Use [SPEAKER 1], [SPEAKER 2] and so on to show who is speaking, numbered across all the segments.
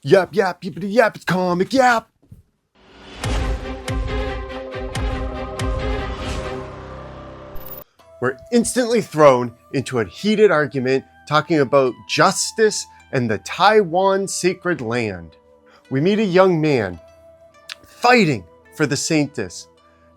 [SPEAKER 1] Yap, yap, yippity yap, it's comic yap. We're instantly thrown into a heated argument talking about justice and the Taiwan sacred land. We meet a young man fighting for the Saintess,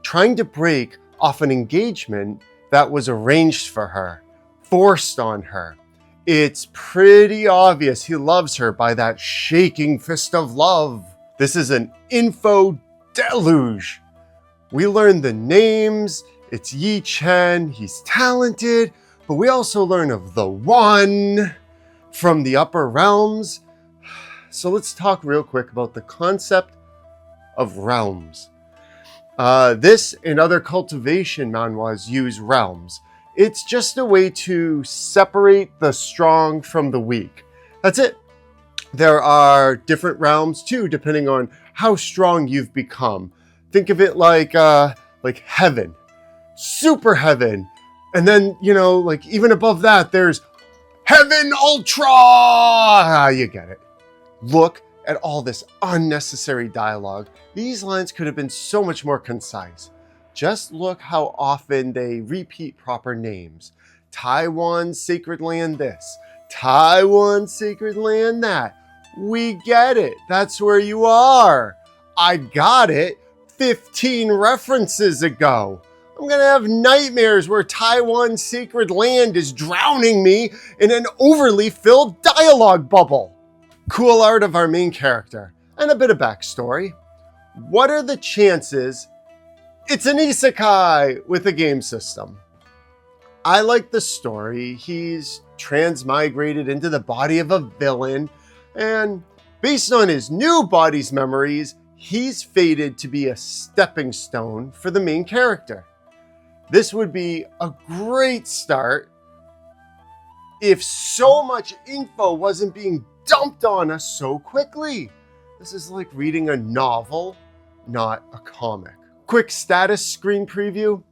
[SPEAKER 1] trying to break off an engagement that was arranged for her, forced on her. It's pretty obvious he loves her by that shaking fist of love. This is an info deluge. We learn the names. It's Yi Chen. He's talented, but we also learn of the one from the upper realms. So let's talk real quick about the concept of realms. This and other cultivation manhwas use realms. It's just a way to separate the strong from the weak. That's it. There are different realms too, depending on how strong you've become. Think of it like heaven, super heaven. And then, like even above that, there's heaven ultra. You get it. Look at all this unnecessary dialogue. These lines could have been so much more concise. Just look how often they repeat proper names. Taiwan sacred land this, Taiwan sacred land that. We get it. That's where you are. I got it 15 references ago. I'm gonna have nightmares where Taiwan sacred land is drowning me in an overly filled dialogue bubble. Cool art of our main character and a bit of backstory. What are the chances it's an isekai with a game system? I like the story. He's transmigrated into the body of a villain, and based on his new body's memories, he's fated to be a stepping stone for the main character. This would be a great start if so much info wasn't being dumped on us so quickly. This is like reading a novel, not a comic. Quick status screen preview.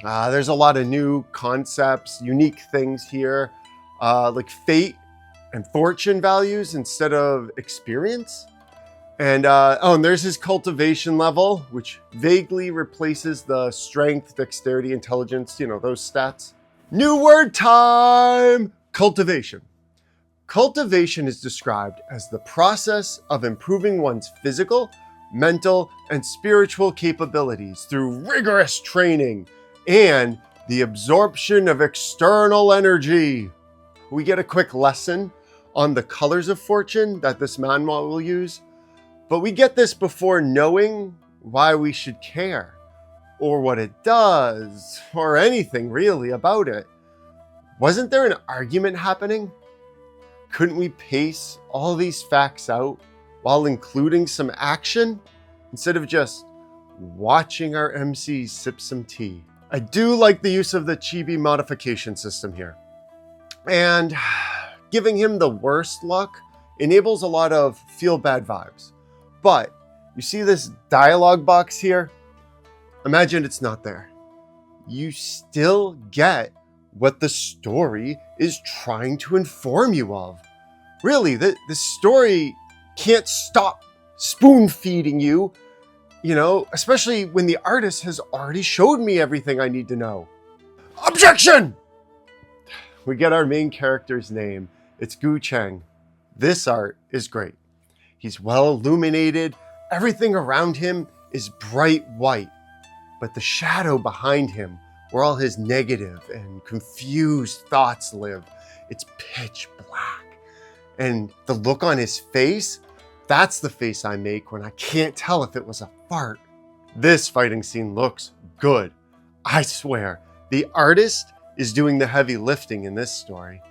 [SPEAKER 1] There's a lot of new concepts, unique things here, like fate and fortune values instead of experience. And there's his cultivation level, which vaguely replaces the strength, dexterity, intelligence, those stats. New word time! Cultivation. Cultivation is described as the process of improving one's physical, mental, and spiritual capabilities through rigorous training and the absorption of external energy. We get a quick lesson on the colors of fortune that this manhwa will use, but we get this before knowing why we should care, or what it does, or anything really about it. Wasn't there an argument happening? Couldn't we pace all these facts out while including some action instead of just watching our MCs sip some tea? I do like the use of the chibi modification system here. And giving him the worst luck enables a lot of feel bad vibes. But you see this dialogue box here? Imagine it's not there. You still get what the story is trying to inform you of. Really, the story can't stop spoon feeding you, especially when the artist has already showed me everything I need to know. Objection! We get our main character's name. It's Gu Cheng. This art is great. He's well illuminated. Everything around him is bright white, but the shadow behind him, where all his negative and confused thoughts live, it's pitch black. And the look on his face, that's the face I make when I can't tell if it was a fart. This fighting scene looks good. I swear, the artist is doing the heavy lifting in this story.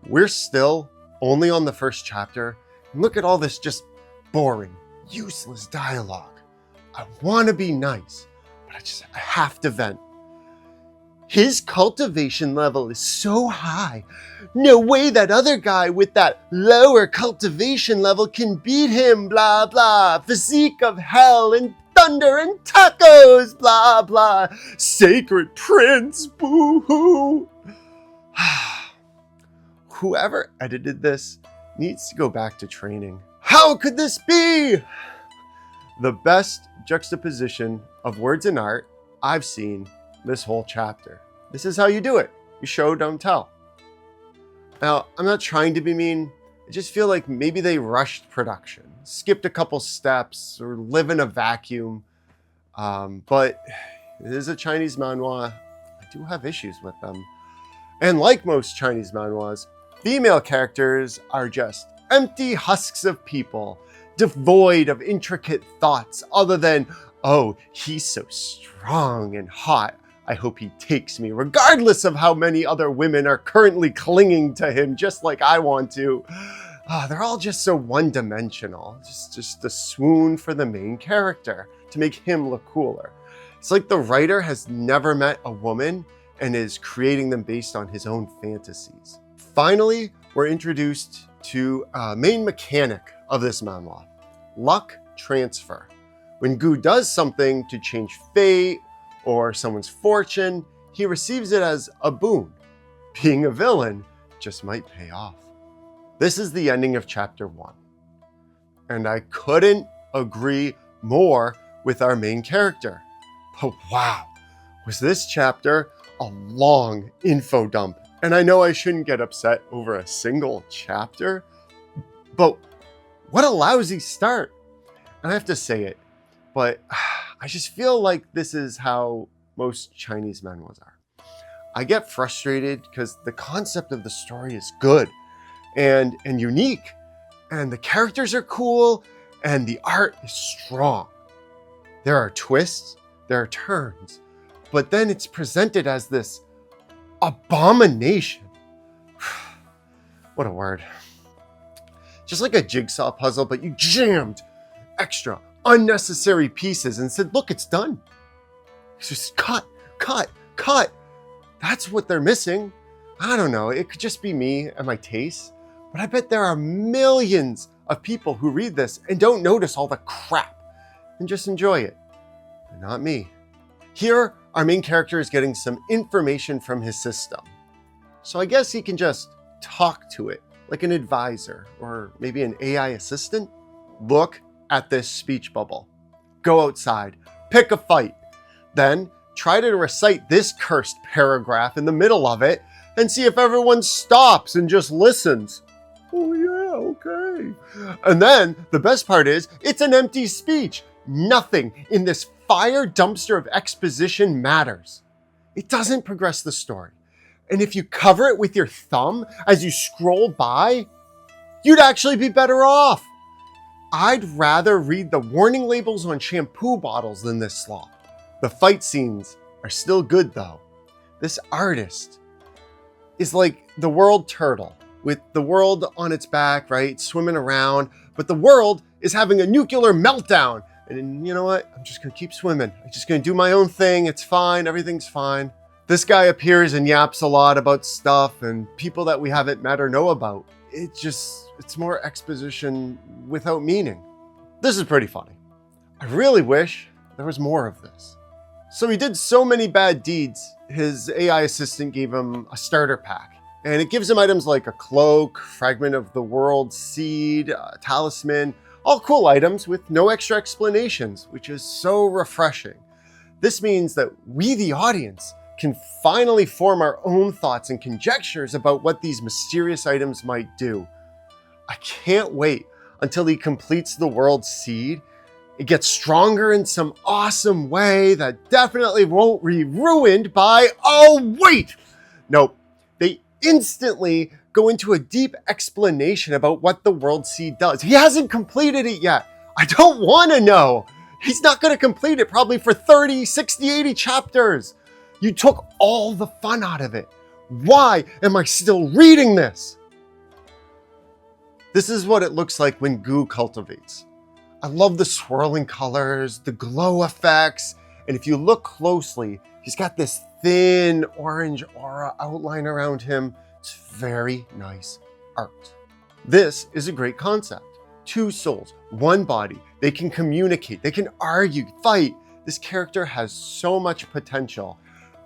[SPEAKER 1] We're still only on the first chapter, and look at all this just boring, useless dialogue. I want to be nice, but I have to vent. His cultivation level is so high. No way that other guy with that lower cultivation level can beat him, blah, blah. Physique of hell and thunder and tacos, blah, blah. Sacred prince, boo-hoo. Whoever edited this needs to go back to training. How could this be? The best juxtaposition of words and art I've seen this whole chapter. This is how you do it. You show, don't tell. Now, I'm not trying to be mean. I just feel like maybe they rushed production, skipped a couple steps, or live in a vacuum. But it is a Chinese manhwa. I do have issues with them. And like most Chinese manhwas, female characters are just empty husks of people, devoid of intricate thoughts other than, oh, he's so strong and hot. I hope he takes me, regardless of how many other women are currently clinging to him, just like I want to. They're all just so one-dimensional. Just a swoon for the main character to make him look cooler. It's like the writer has never met a woman and is creating them based on his own fantasies. Finally, we're introduced to a main mechanic of this manhwa, luck transfer. When Gu does something to change fate or someone's fortune, he receives it as a boon. Being a villain just might pay off. This is the ending of chapter 1. And I couldn't agree more with our main character. But wow, was this chapter a long info dump. And I know I shouldn't get upset over a single chapter, but what a lousy start. And I have to say it, but I just feel like this is how most Chinese manhwas are. I get frustrated because the concept of the story is good and unique, and the characters are cool, and the art is strong. There are twists, there are turns, but then it's presented as this abomination. What a word. Just like a jigsaw puzzle, but you jammed extra unnecessary pieces and said, look, it's done. It's just cut. That's what they're missing. I don't know, it could just be me and my taste, but I bet there are millions of people who read this and don't notice all the crap and just enjoy it, but not me. Here, our main character is getting some information from his system. So I guess he can just talk to it like an advisor or maybe an AI assistant. Look at this speech bubble. Go outside, pick a fight, then try to recite this cursed paragraph in the middle of it and see if everyone stops and just listens. Oh yeah, okay. And then the best part is it's an empty speech. Nothing in this fire dumpster of exposition matters. It doesn't progress the story. And if you cover it with your thumb as you scroll by, you'd actually be better off. I'd rather read the warning labels on shampoo bottles than this slop. The fight scenes are still good though. This artist is like the world turtle with the world on its back, right? Swimming around, but the world is having a nuclear meltdown. And you know what? I'm just gonna keep swimming. I'm just gonna do my own thing. It's fine, everything's fine. This guy appears and yaps a lot about stuff and people that we haven't met or know about. It's more exposition without meaning. This is pretty funny. I really wish there was more of this. So he did so many bad deeds, his AI assistant gave him a starter pack. And it gives him items like a cloak, fragment of the world seed, a talisman, all cool items with no extra explanations, which is so refreshing. This means that we, the audience, can finally form our own thoughts and conjectures about what these mysterious items might do. I can't wait until he completes the world seed. It gets stronger in some awesome way that definitely won't be ruined by, oh wait! Nope, they instantly go into a deep explanation about what the world seed does. He hasn't completed it yet. I don't want to know. He's not going to complete it probably for 30, 60, 80 chapters. You took all the fun out of it. Why am I still reading this? This is what it looks like when Gu cultivates. I love the swirling colors, the glow effects, and if you look closely, he's got this thin orange aura outline around him. It's very nice art. This is a great concept. Two souls, one body. They can communicate, they can argue, fight. This character has so much potential,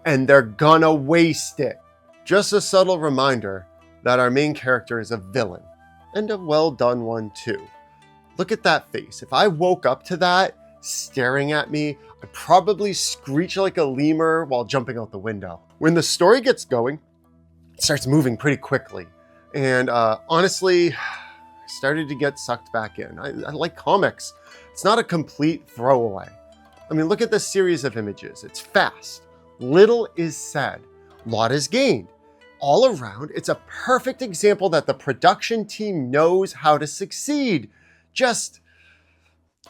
[SPEAKER 1] and they're gonna waste it. Just a subtle reminder that our main character is a villain, and a well done one too. Look at that face. If I woke up to that staring at me, I'd probably screech like a lemur while jumping out the window. When the story gets going, it starts moving pretty quickly. And honestly, I started to get sucked back in. I like comics. It's not a complete throwaway. I mean, look at this series of images. It's fast. Little is said. Lot is gained. All around, it's a perfect example that the production team knows how to succeed. Just,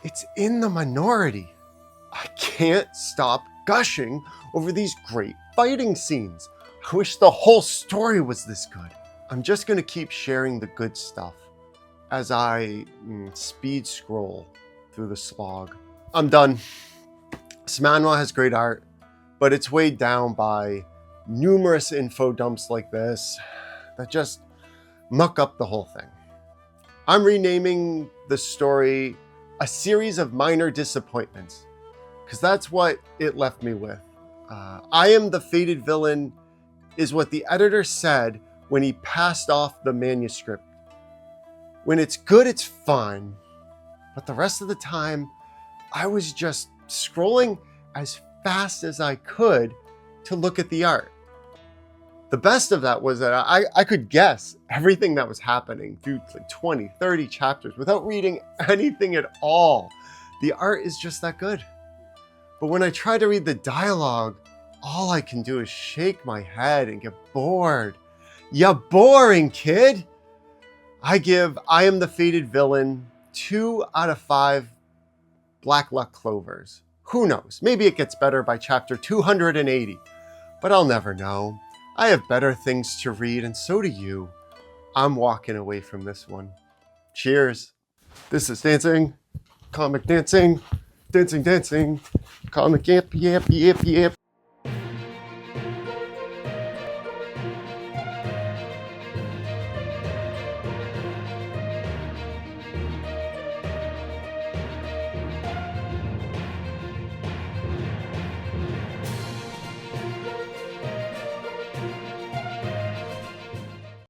[SPEAKER 1] it's in the minority. I can't stop gushing over these great fighting scenes. I wish the whole story was this good. I'm just gonna keep sharing the good stuff as I speed scroll through the slog. I'm done. This manual has great art, but it's weighed down by numerous info dumps like this that just muck up the whole thing. I'm renaming the story A Series of Minor Disappointments, because that's what it left me with. I Am the Fated Villain is what the editor said when he passed off the manuscript. When it's good, it's fun, but the rest of the time, I was just scrolling as fast as I could to look at the art. The best of that was that I could guess everything that was happening through like 20, 30 chapters without reading anything at all. The art is just that good. But when I try to read the dialogue, all I can do is shake my head and get bored. Ya boring, kid! I give I Am the Fated Villain 2 out of 5 Black Luck Clovers. Who knows? Maybe it gets better by chapter 280, but I'll never know. I have better things to read, and so do you. I'm walking away from this one. Cheers. This is dancing, comic dancing, dancing, dancing, comic yap, yap, yap, yap.